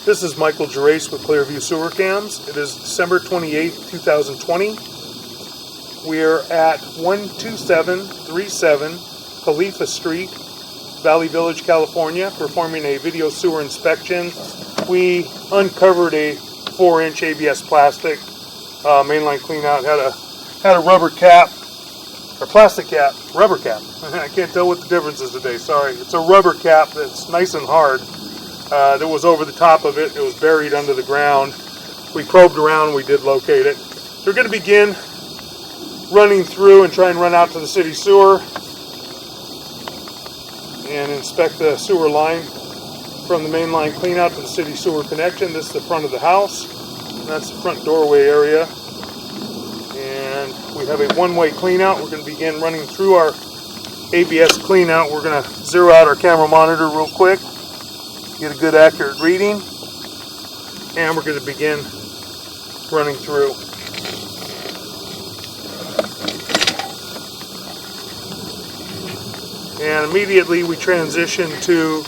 This is Michael Gerace with Clearview Sewer Cams. It is December 28th, 2020. We are at 12737 Califa Street, Valley Village, California, performing a video sewer inspection. We uncovered a 4-inch ABS plastic mainline cleanout. Had a rubber cap, or plastic cap, rubber cap. I can't tell what the difference is today, sorry. It's a rubber cap that's nice and hard. That was over the top of it. It was buried under the ground. We probed around, we did locate it. So we're going to begin running through and try and run out to the city sewer and inspect the sewer line from the main line clean out to the city sewer connection. This is the front of the house, and that's the front doorway area. And we have a one-way clean out. We're going to begin running through our ABS clean out. We're going to zero out our camera monitor real quick, get a good accurate reading, and we're going to begin running through. And immediately we transition to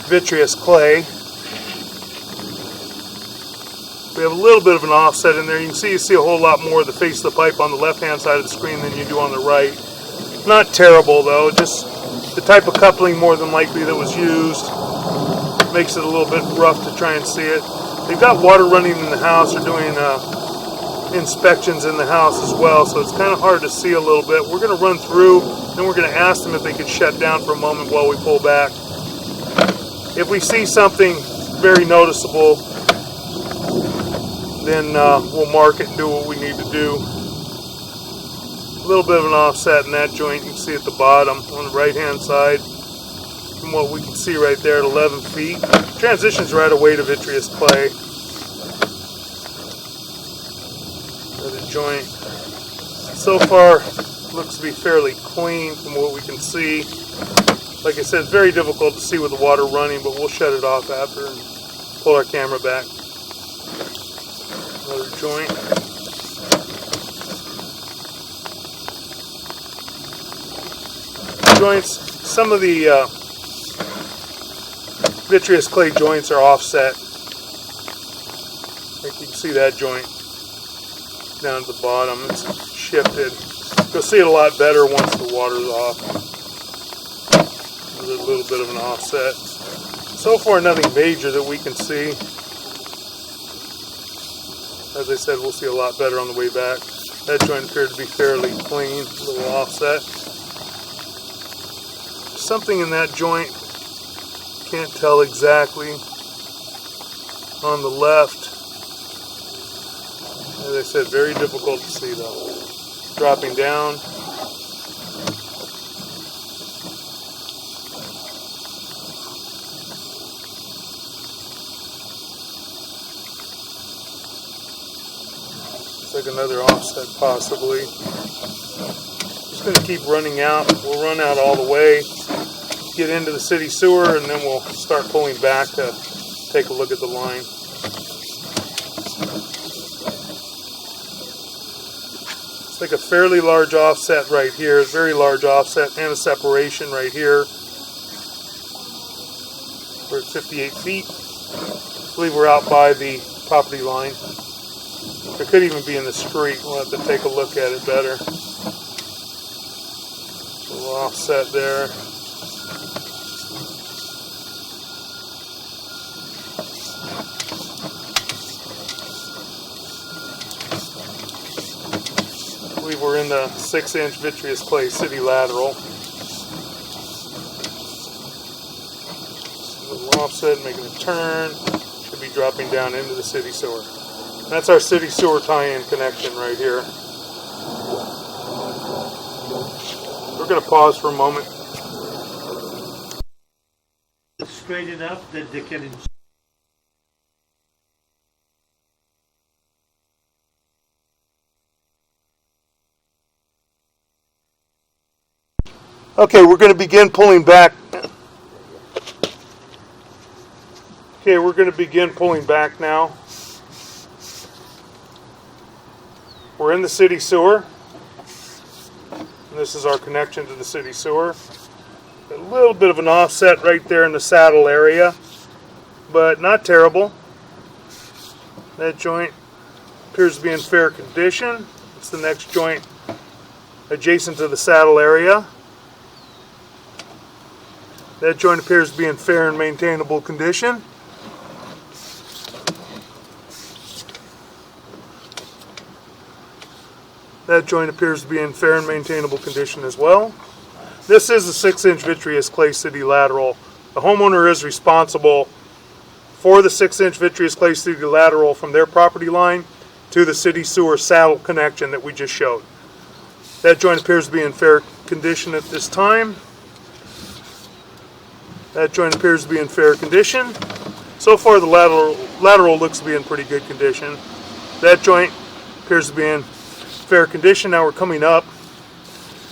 vitreous clay. We have a little bit of an offset in there. You can see a whole lot more of the face of the pipe on the left-hand side of the screen than you do on the right. Not terrible though, just the type of coupling more than likely that was used makes it a little bit rough to try and see it. They've got water running in the house. They're doing inspections in the house as well, so it's kind of hard to see a little bit. We're going to run through, then we're going to ask them if they could shut down for a moment while we pull back. If we see something very noticeable, then we'll mark it and do what we need to do. A little bit of an offset in that joint. You can see at the bottom on the right hand side. From what we can see right there at 11 feet. Transitions right away to vitreous clay. Another joint. So far looks to be fairly clean from what we can see. Like I said, it's very difficult to see with the water running, but we'll shut it off after and pull our camera back. Another joint. Joints, some of the vitreous clay joints are offset. I think you can see that joint down at the bottom. It's shifted. You'll see it a lot better once the water's off. There's a little bit of an offset. So far, nothing major that we can see. As I said, we'll see a lot better on the way back. That joint appeared to be fairly clean, a little offset. Something in that joint, can't tell exactly. On the left, as I said, very difficult to see though. Dropping down. Looks like another offset possibly. Just going to keep running out. We'll run out all the way, get into the city sewer, and then we'll start pulling back to take a look at the line. It's like a fairly large offset right here, a very large offset, and a separation right here. We're at 58 feet. I believe we're out by the property line. It could even be in the street. We'll have to take a look at it better. A little offset there. I believe we're in the 6-inch vitreous clay city lateral. A little offset, making a turn. Should be dropping down into the city sewer. That's our city sewer tie-in connection right here. We're going to pause for a moment. Straight enough that they can. Okay, we're going to begin pulling back. Okay, we're going to begin pulling back now. We're in the city sewer. And this is our connection to the city sewer. A little bit of an offset right there in the saddle area, but not terrible. That joint appears to be in fair condition. It's the next joint adjacent to the saddle area. That joint appears to be in fair and maintainable condition. That joint appears to be in fair and maintainable condition as well. This is a 6-inch vitreous clay city lateral. The homeowner is responsible for the 6-inch vitreous clay city lateral from their property line to the city sewer saddle connection that we just showed. That joint appears to be in fair condition at this time. That joint appears to be in fair condition. So far the lateral looks to be in pretty good condition. That joint appears to be in fair condition. Now we're coming up.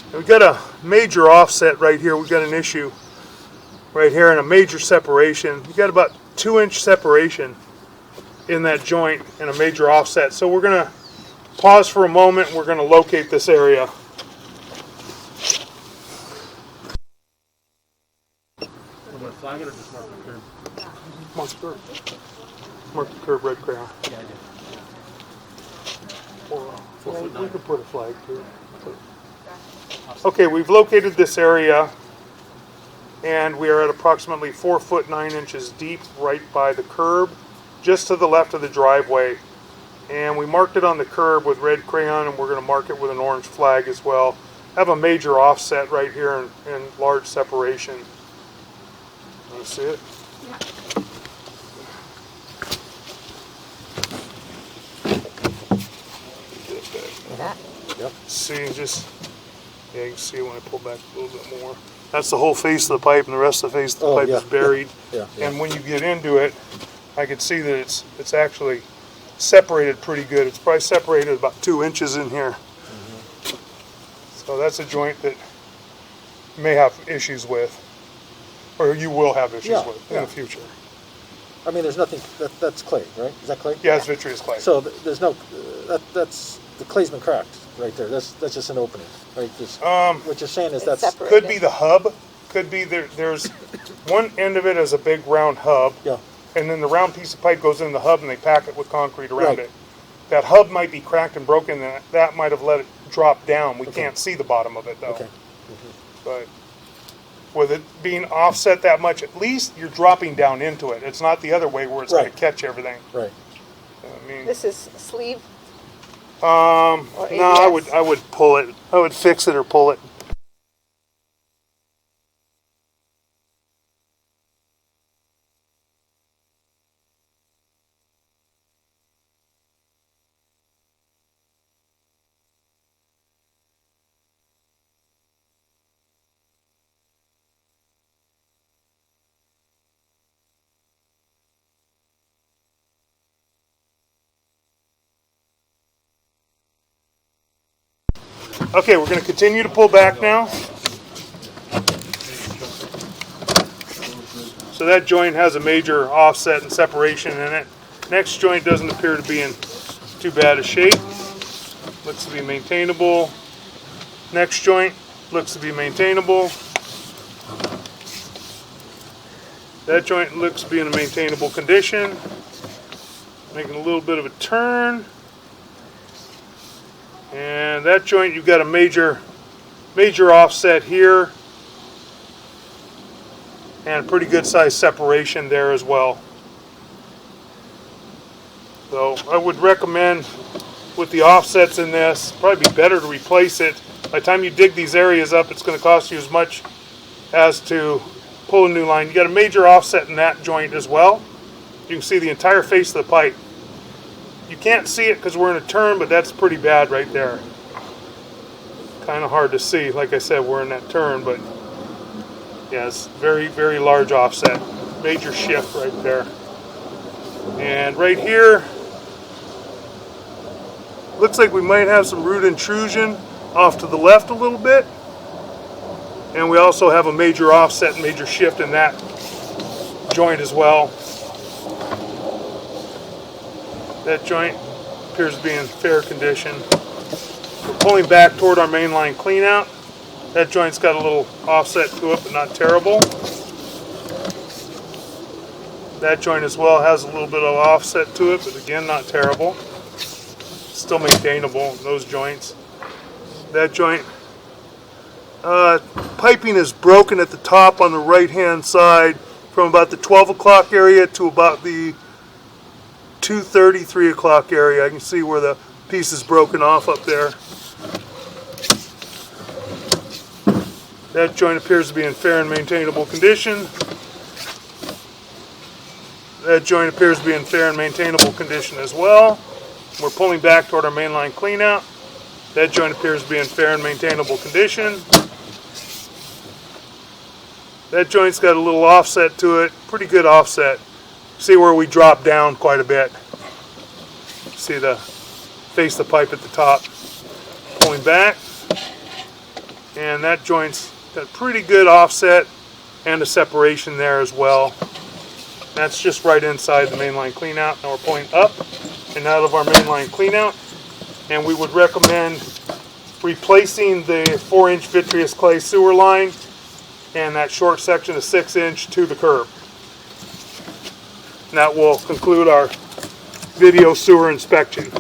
And we've got a major offset right here. We've got an issue right here and a major separation. We've got about 2-inch separation in that joint and a major offset. So we're going to pause for a moment and we're going to locate this area. Flag it or just mark the curb? Mark the curb. Mark the curb, red crayon. Yeah, I did. We could put a flag too. Okay, we've located this area and we are at approximately 4 foot 9 inches deep right by the curb, just to the left of the driveway. And we marked it on the curb with red crayon and we're going to mark it with an orange flag as well. Have a major offset right here and large separation. Want to see it? That. Yep. See, just, yeah, you can see when I pull back a little bit more. That's the whole face of the pipe, and the rest of the face of the pipe is buried. Yeah. And when you get into it, I can see that it's actually separated pretty good. It's probably separated about 2 inches in here. So that's a joint that you may have issues with, or you will have issues with in the future. I mean, there's nothing, that's clay, right? Is that clay? Yeah, it's vitreous clay. So there's no, that's, the clay's been cracked right there. That's just an opening, right? What you're saying is that's, separate. Could be the hub. Could be there's one end of it as a big round hub. yeah, And then the round piece of pipe goes in the hub and they pack it with concrete around Right. it. That hub might be cracked and broken and that might have let it drop down. We can't see the bottom of it though. okay. But with it being offset that much, at least you're dropping down into it. It's not the other way where it's going Right. to catch everything. Right. I mean, This is sleeve. no, ABS? I would pull it. I would fix it or pull it. Okay, we're going to continue to pull back now. So that joint has a major offset and separation in it. Next joint doesn't appear to be in too bad a shape. Looks to be maintainable. Next joint looks to be maintainable. That joint looks to be in a maintainable condition. Making a little bit of a turn. And that joint, you've got a major offset here. And a pretty good size separation there as well. So I would recommend with the offsets in this, probably be better to replace it. By the time you dig these areas up, it's going to cost you as much as to pull a new line. You got a major offset in that joint as well. You can see the entire face of the pipe. You can't see it because we're in a turn, but that's pretty bad right there. Kind of hard to see. Like I said, we're in that turn, but yeah, it's very, very large offset. Major shift right there. And right here, looks like we might have some root intrusion off to the left a little bit. And we also have a major offset, major shift in that joint as well. That joint appears to be in fair condition. We're pulling back toward our mainline cleanout. That joint's got a little offset to it, but not terrible. That joint as well has a little bit of offset to it, but again, not terrible. Still maintainable, those joints. That joint, piping is broken at the top on the right hand side from about the 12 o'clock area to about the 2:30, 3 o'clock area. I can see where the piece is broken off up there. That joint appears to be in fair and maintainable condition. That joint appears to be in fair and maintainable condition as well. We're pulling back toward our mainline cleanout. That joint appears to be in fair and maintainable condition. That joint's got a little offset to it, pretty good offset. See where we drop down quite a bit. See the face the pipe at the top. Pulling back. And that joint's got pretty good offset and a separation there as well. That's just right inside the mainline cleanout. Now we're pulling up and out of our mainline cleanout. And we would recommend replacing the 4-inch vitreous clay sewer line and that short section of 6-inch to the curb. And that will conclude our video sewer inspection.